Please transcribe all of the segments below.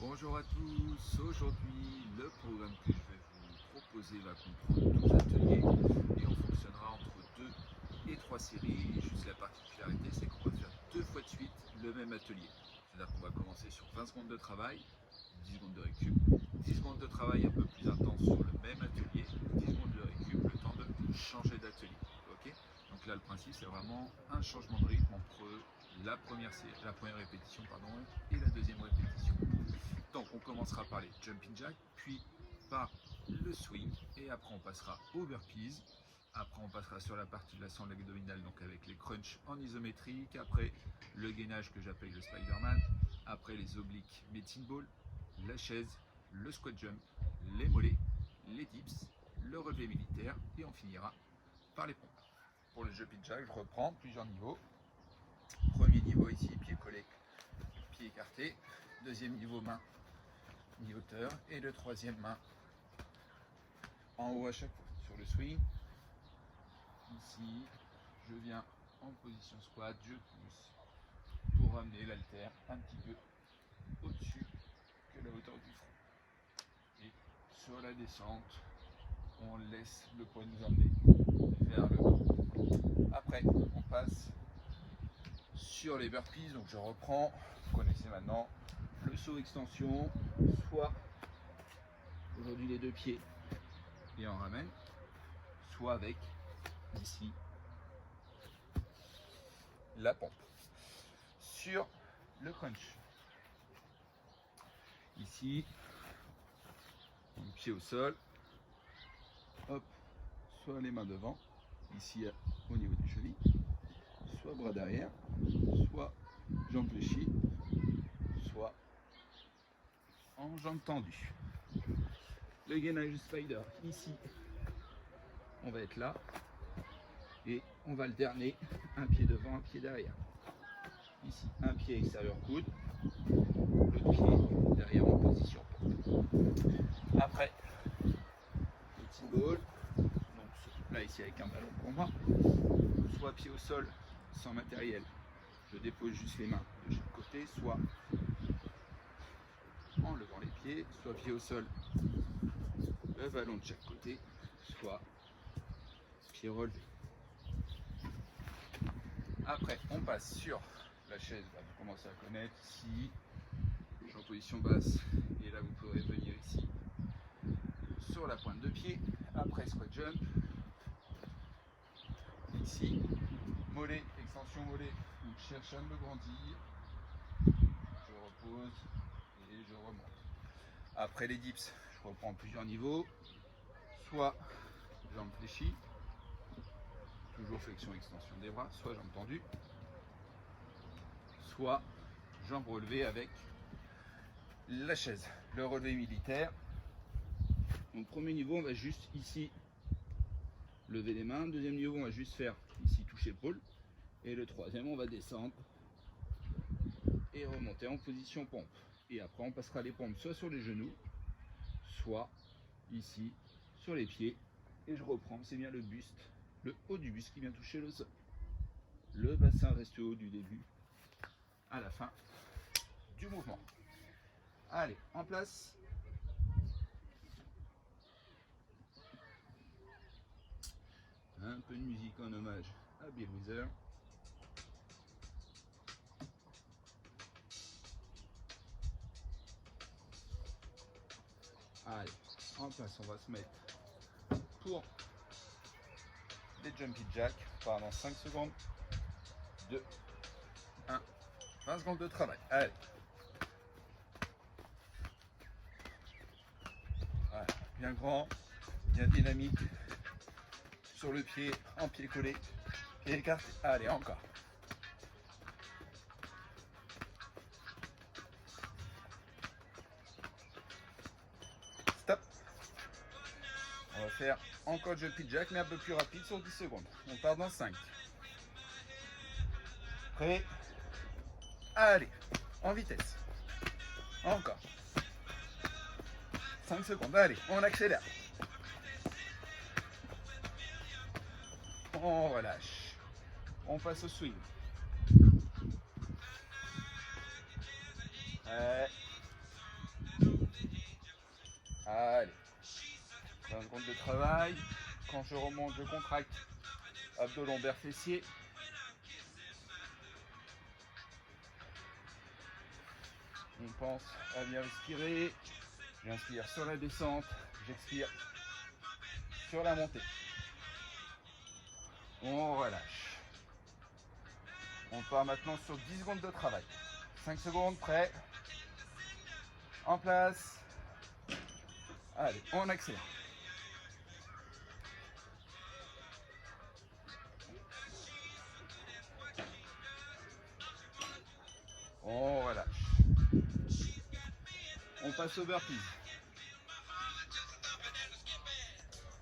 Bonjour à tous, aujourd'hui le programme que je vais vous proposer va comprendre 12 ateliers et on fonctionnera entre 2 et 3 séries. Juste la particularité c'est qu'on va faire 2 fois de suite le même atelier. C'est-à-dire qu'on va commencer sur 20 secondes de travail, 10 secondes de récup, 10 secondes de travail un peu plus intense sur le même atelier, 10 secondes de récup, le temps de changer d'atelier. Okay, donc là le principe c'est vraiment un changement de rythme entre la première répétition et la deuxième répétition. Donc on commencera par les jumping jacks, puis par le swing, et après on passera aux burpees. Après on passera sur la partie de la sangle abdominale, donc avec les crunchs en isométrique, après le gainage que j'appelle le Spider-Man, après les obliques medicine ball, la chaise, le squat jump, les mollets, les dips, le relevé militaire, et on finira par les pompes. Pour le jumping jack, je reprends plusieurs niveaux. Premier niveau ici, pied collé, pied écarté. Deuxième niveau, main mi-hauteur, et le troisième, main en haut à chaque fois. Sur le swing, ici, je viens en position squat, je pousse pour ramener l'haltère un petit peu au-dessus que la hauteur du front. Et sur la descente, on laisse le poids nous emmener vers le bas. Après, on passe sur les burpees, donc je reprends, vous connaissez maintenant le saut extension, soit aujourd'hui les deux pieds et on ramène, soit avec ici la pompe. Sur le crunch, ici, pied au sol, hop, soit les mains devant, ici au niveau des chevilles, soit bras derrière, soit jambes fléchies, soit en jambes tendues. Le gainage spider, ici, on va être là et on va alterner un pied devant, un pied derrière. Ici, un pied extérieur coude, l'autre pied derrière en position. Après, petit ball, donc là ici avec un ballon pour moi, soit pied au sol sans matériel, je dépose juste les mains de chaque côté, soit en levant les pieds, soit pied au sol, le ballon de chaque côté, soit pied relevé. Après, on passe sur la chaise, là, vous commencez à connaître, ici, je suis en position basse, et là vous pourrez venir ici, sur la pointe de pied, après squat jump, ici, mollet, extension mollet, donc je cherche à me grandir, je repose, et je remonte. Après les dips, je reprends plusieurs niveaux, soit jambes fléchies, toujours flexion extension des bras, soit jambes tendues, soit jambes relevées avec la chaise. Le relevé militaire, donc premier niveau on va juste ici lever les mains, deuxième niveau on va juste faire ici toucher épaule, et le troisième on va descendre et remonter en position pompe. Et après on passera les pompes soit sur les genoux, soit ici sur les pieds, et je reprends, c'est bien le buste, le haut du buste qui vient toucher le sol. Le bassin reste haut du début à la fin du mouvement. Allez, en place. Un peu de musique en hommage à Bill Withers. Allez, en place, on va se mettre pour les jumping jacks pendant 5 secondes. 2, 1, 20 secondes de travail. Allez. Voilà, bien grand, bien dynamique. Sur le pied, en pied collé, pied écarté. Allez, encore. Stop. On va faire encore jumping jack, mais un peu plus rapide sur 10 secondes. On part dans 5. Prêt? Allez, en vitesse. Encore. 5 secondes. Allez, on accélère. On relâche. On passe au swing. 20 secondes de travail. Quand je remonte, je contracte abdos lombaires fessiers. On pense à bien respirer. J'inspire sur la descente, j'expire sur la montée. On relâche. On part maintenant sur 10 secondes de travail. 5 secondes, prêt. En place. Allez, on accélère. On relâche. On passe au burpees.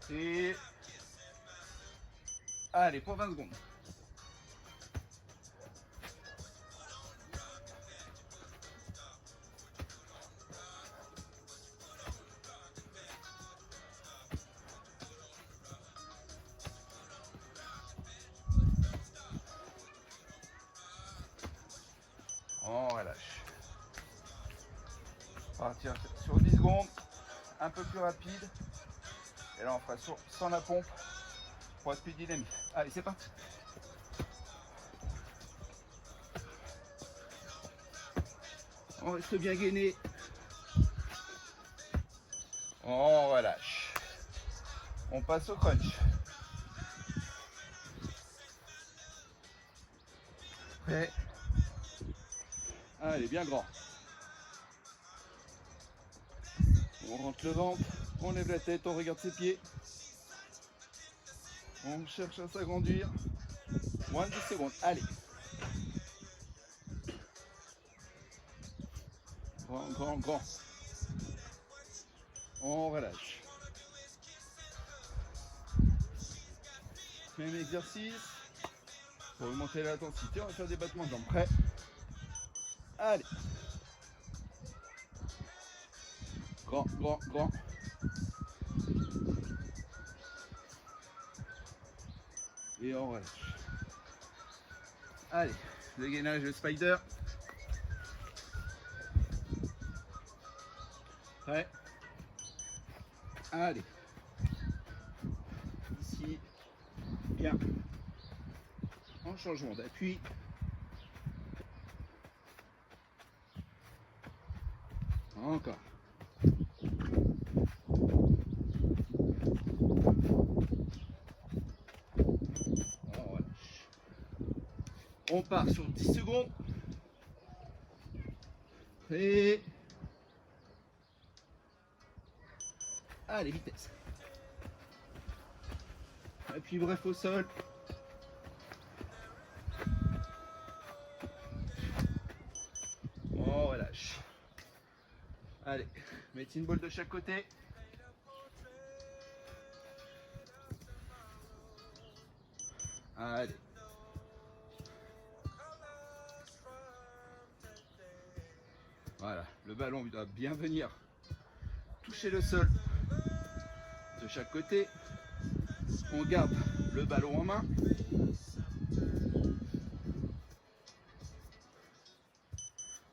Et allez, pour 20 secondes. On relâche. Partir sur 10 secondes, un peu plus rapide. Et là, on fera sans la pompe pour speed dynamique. Allez, c'est parti. On reste bien gainé. On relâche. On passe au crunch. Prêt. Allez, bien grand. On rentre le ventre, on lève la tête, on regarde ses pieds. On cherche à s'agrandir. Moins de 10 secondes. Allez. Grand, grand, grand. On relâche. Même exercice. Pour augmenter l'intensité, on va faire des battements de jambes. Prêt. Allez. Grand, grand, grand. Et on relâche. Allez, le gainage de spider. Prêt. Allez. Ici. Bien. En changement d'appui. Encore. On relâche. On part sur 10 secondes. Prêt. Allez, vitesse. Appui bref au sol. On relâche. Allez, mettez une boule de chaque côté. Allez. Voilà, le ballon doit bien venir toucher le sol de chaque côté. On garde le ballon en main.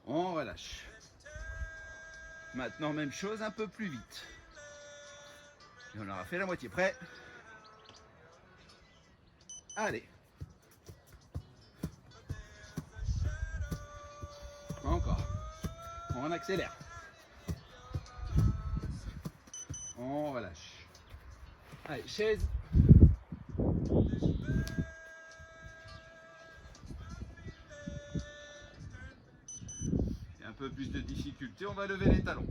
On relâche. Maintenant, même chose, un peu plus vite. Et on aura fait la moitié. Prêt. Allez. Encore. On accélère. On relâche. Allez, chaise. Et un peu plus de difficulté, on va lever les talons.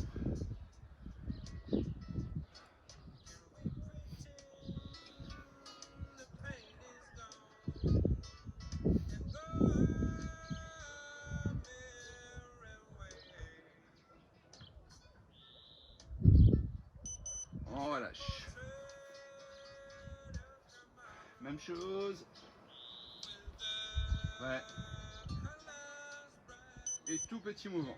On relâche. Même chose. Ouais. Et tout petit mouvement.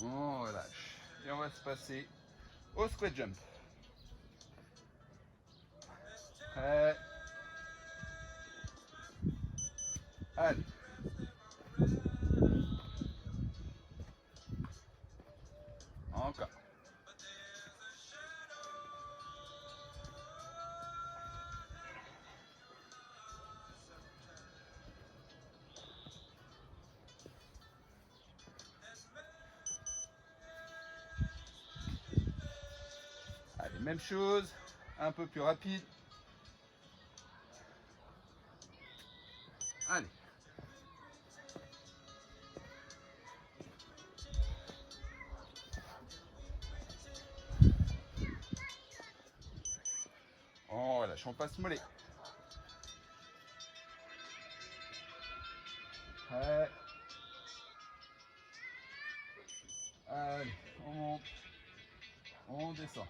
On relâche. Et on va se passer au squat jump. Prêt. Allez. Même chose, un peu plus rapide. Allez. On relâche, on passe mollet. Ouais. Allez, on monte, on descend.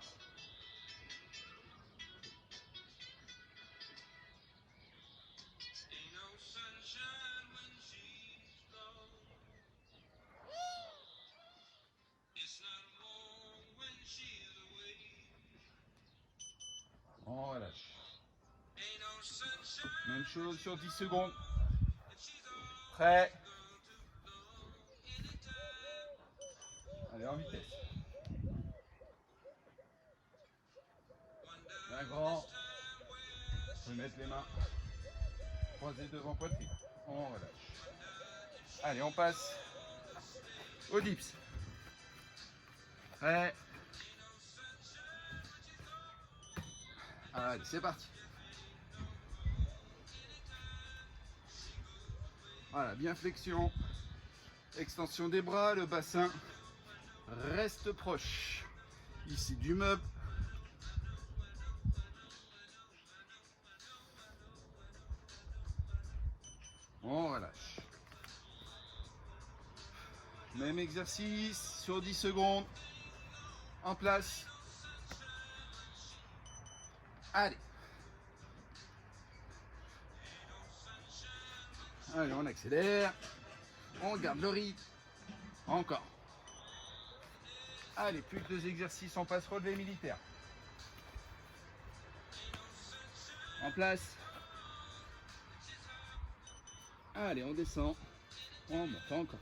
On relâche. Même chose sur 10 secondes. Prêt. Allez, en vitesse. Un grand. On peut mettre les mains croisées devant poitrine. On relâche. Allez, on passe au dips. Prêt. Allez, c'est parti. Voilà, bien flexion. Extension des bras, le bassin reste proche. Ici du meuble. On relâche. Même exercice sur 10 secondes. En place. Allez. Allez, on accélère. On garde le rythme. Encore. Allez, plus que 2 exercices, on passe relevé militaire. En place. Allez, on descend. On monte encore.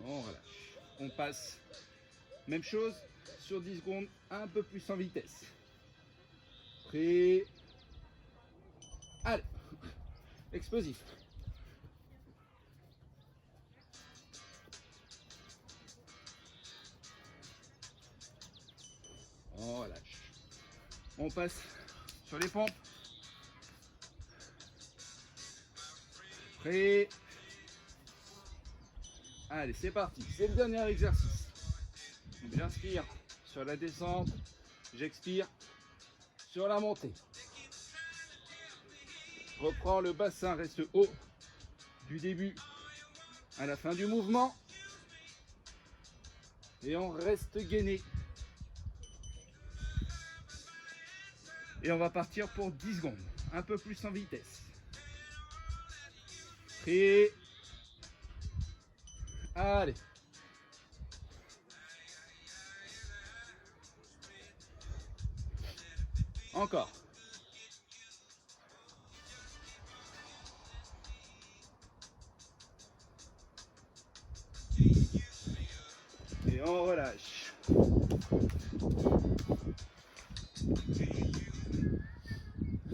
On relâche. On passe. Même chose sur 10 secondes, un peu plus en vitesse. Prêt. Allez. Explosif. On relâche. On passe sur les pompes. Prêt. Allez, c'est parti. C'est le dernier exercice. J'inspire sur la descente. J'expire sur la montée. Je reprends, le bassin reste haut du début à la fin du mouvement. Et on reste gainé. Et on va partir pour 10 secondes. Un peu plus en vitesse. Prêt. Allez. Encore. Et on relâche.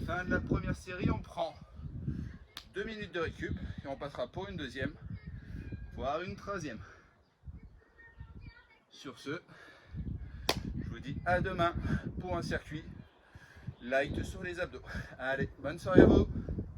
Fin de la première série, on prend 2 minutes de récup et on passera pour une deuxième, voire une troisième. Sur ce, je vous dis à demain pour un circuit light sur les abdos. Allez, bonne soirée à vous.